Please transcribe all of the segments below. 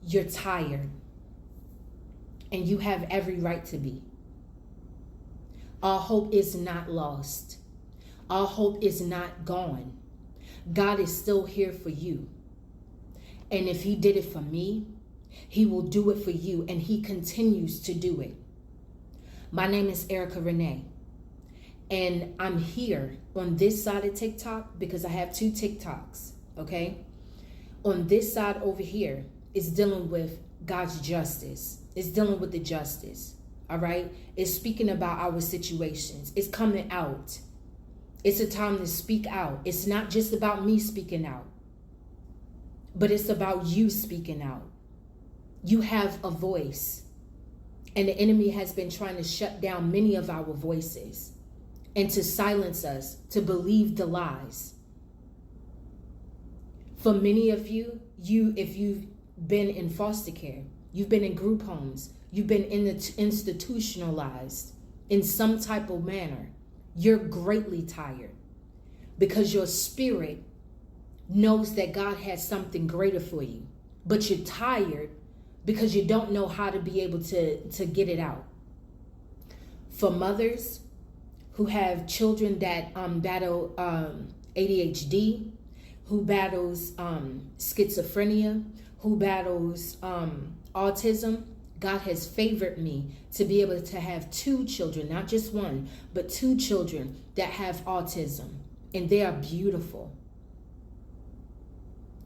You're tired. And you have every right to be. Our hope is not lost. Our hope is not gone. God is still here for you. And if he did it for me, he will do it for you, and he continues to do it. My name is Ericka Renée, and I'm here on this side of TikTok because I have 2 TikToks, okay? On this side over here is dealing with God's justice. It's dealing with the justice, all right? It's speaking about our situations. It's coming out. It's a time to speak out. It's not just about me speaking out, but it's about you speaking out. You have a voice, and the enemy has been trying to shut down many of our voices and to silence us, to believe the lies. For many of you, if you've been in foster care, you've been in group homes, you've been institutionalized in some type of manner, you're greatly tired because your spirit knows that God has something greater for you, but you're tired because you don't know how to be able to get it out. For mothers who have children that battle ADHD, who battles schizophrenia, who battles autism, God has favored me to be able to have 2 children, not just 1, but 2 children that have autism, and they are beautiful.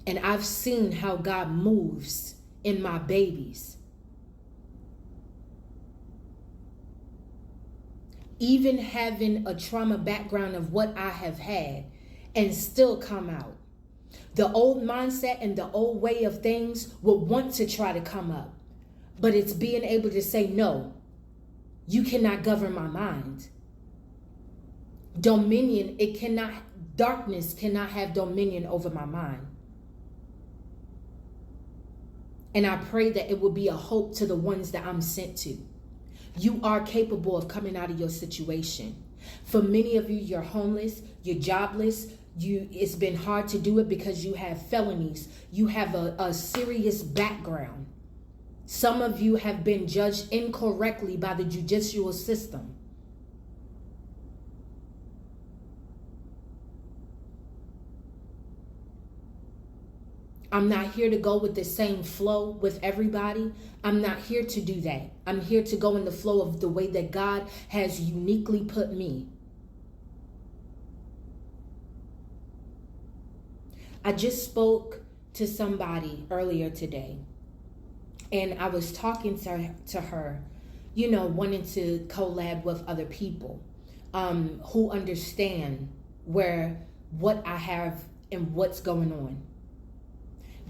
And I've seen how God moves in my babies. Even having a trauma background of what I have had, and still come out. The old mindset and the old way of things will want to try to come up. But it's being able to say, no, you cannot govern my mind. Darkness cannot have dominion over my mind. And I pray that it will be a hope to the ones that I'm sent to. You are capable of coming out of your situation. For many of you, you're homeless, you're jobless, it's been hard to do it because you have felonies. You have a serious background. Some of you have been judged incorrectly by the judicial system. I'm not here to go with the same flow with everybody. I'm not here to do that. I'm here to go in the flow of the way that God has uniquely put me. I just spoke to somebody earlier today, and I was talking to her, wanting to collab with other people who understand what I have and what's going on.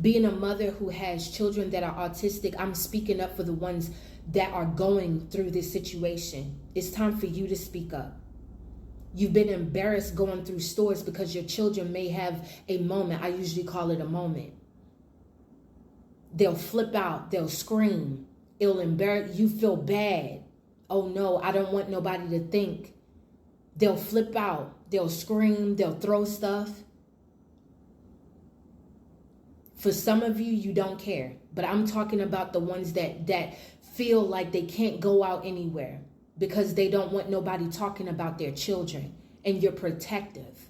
Being a mother who has children that are autistic, I'm speaking up for the ones that are going through this situation. It's time for you to speak up. You've been embarrassed going through stores because your children may have a moment. I usually call it a moment. They'll flip out. They'll scream. It'll embarrass you. Feel bad. Oh no, I don't want nobody to think. They'll flip out. They'll scream. They'll throw stuff. For some of you, you don't care. But I'm talking about the ones that feel like they can't go out anywhere because they don't want nobody talking about their children, and you're protective.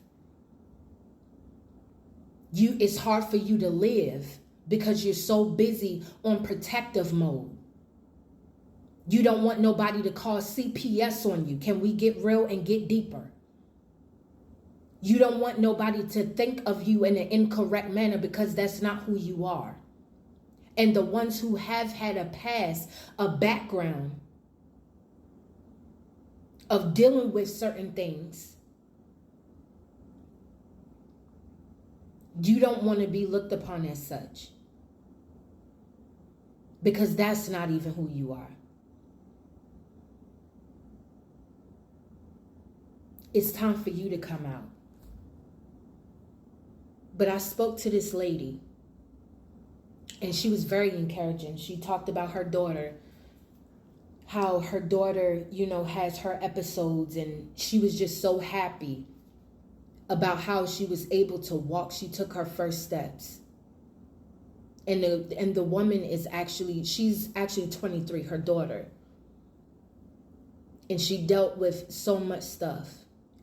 It's hard for you to live because you're so busy on protective mode. You don't want nobody to call CPS on you. Can we get real and get deeper? You don't want nobody to think of you in an incorrect manner because that's not who you are. And the ones who have had a past, a background of dealing with certain things, you don't want to be looked upon as such because that's not even who you are. It's time for you to come out. But I spoke to this lady, and she was very encouraging. She talked about her daughter, how her daughter, has her episodes, and she was just so happy about how she was able to walk. She took her first steps. And the woman is she's actually 23, her daughter. And she dealt with so much stuff.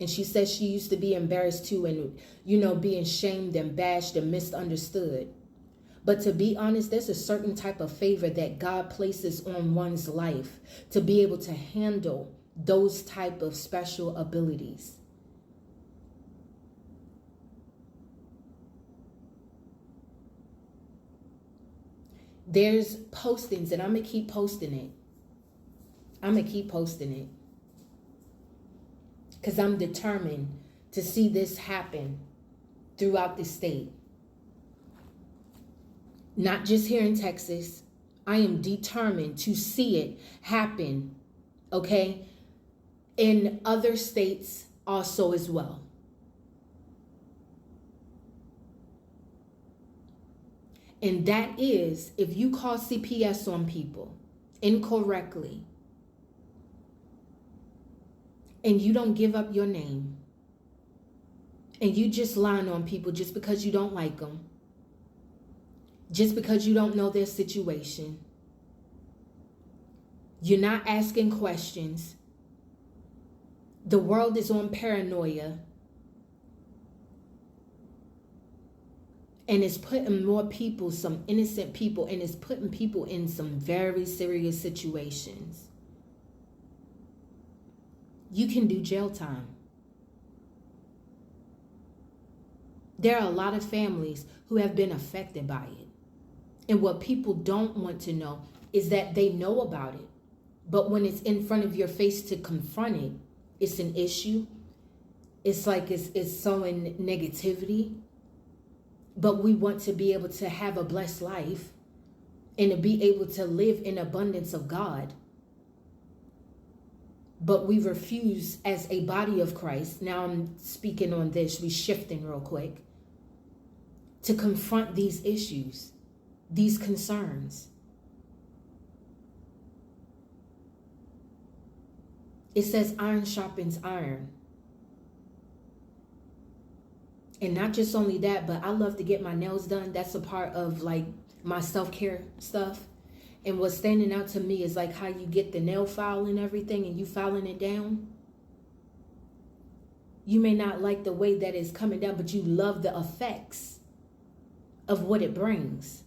And she says she used to be embarrassed too, and, you know, being shamed and bashed and misunderstood. But to be honest, there's a certain type of favor that God places on one's life to be able to handle those type of special abilities. There's postings, and I'm going to keep posting it. Because I'm determined to see this happen throughout the state. Not just here in Texas. I am determined to see it happen, okay, in other states also as well. And that is, if you call CPS on people incorrectly and you don't give up your name and you just lying on people just because you don't like them, just because you don't know their situation, you're not asking questions, the world is on paranoia, and it's putting more people, some innocent people, and it's putting people in some very serious situations. You can do jail time. There are a lot of families who have been affected by it. And what people don't want to know is that they know about it. But when it's in front of your face to confront it, it's an issue. It's like it's sowing negativity. But we want to be able to have a blessed life and to be able to live in abundance of God. But we refuse as a body of Christ. Now I'm speaking on this, we're shifting real quick, to confront these issues, these concerns. It says iron sharpens iron. And not just only that, but I love to get my nails done. That's a part of like my self-care stuff. And what's standing out to me is like how you get the nail file and everything and you filing it down. You may not like the way that it's coming down, but you love the effects of what it brings.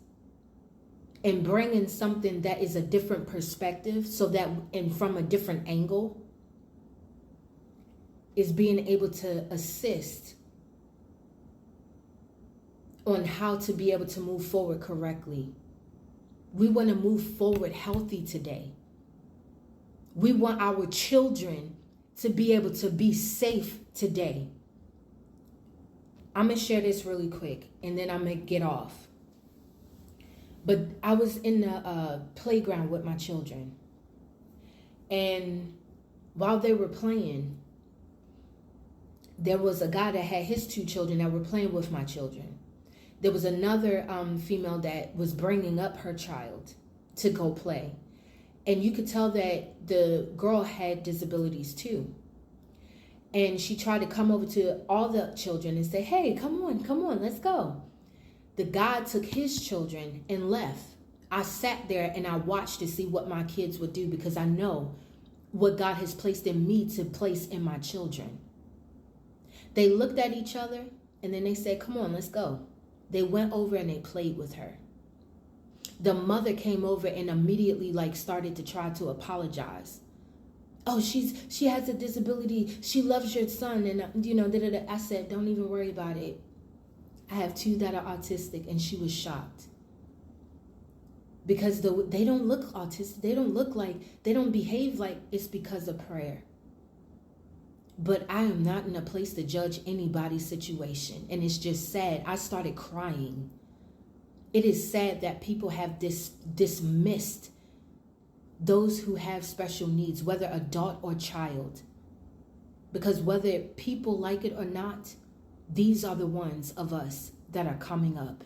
And bringing something that is a different perspective, so that, and from a different angle, is being able to assist on how to be able to move forward correctly. We want to move forward healthy today. We want our children to be able to be safe today. I'm going to share this really quick and then I'm going to get off. But I was in the playground with my children. And while they were playing, there was a guy that had his 2 children that were playing with my children. There was another female that was bringing up her child to go play. And you could tell that the girl had disabilities too. And she tried to come over to all the children and say, hey, come on, let's go. The guy took his children and left. I sat there and I watched to see what my kids would do, because I know what God has placed in me to place in my children. They looked at each other and then they said, come on, let's go. They went over and they played with her. The mother came over and immediately started to try to apologize. Oh, she has a disability. She loves your son. And, I said, don't even worry about it. I have 2 that are autistic, and she was shocked. Because they don't look autistic. They don't behave like it's because of prayer. But I am not in a place to judge anybody's situation. And it's just sad. I started crying. It is sad that people have dismissed those who have special needs, whether adult or child. Because whether people like it or not, these are the ones of us that are coming up.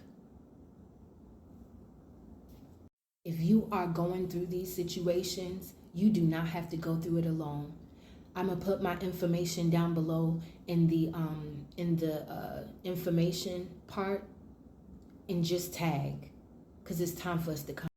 If you are going through these situations, you do not have to go through it alone. I'm gonna put my information down below in the information part, and just tag. because it's time for us to come.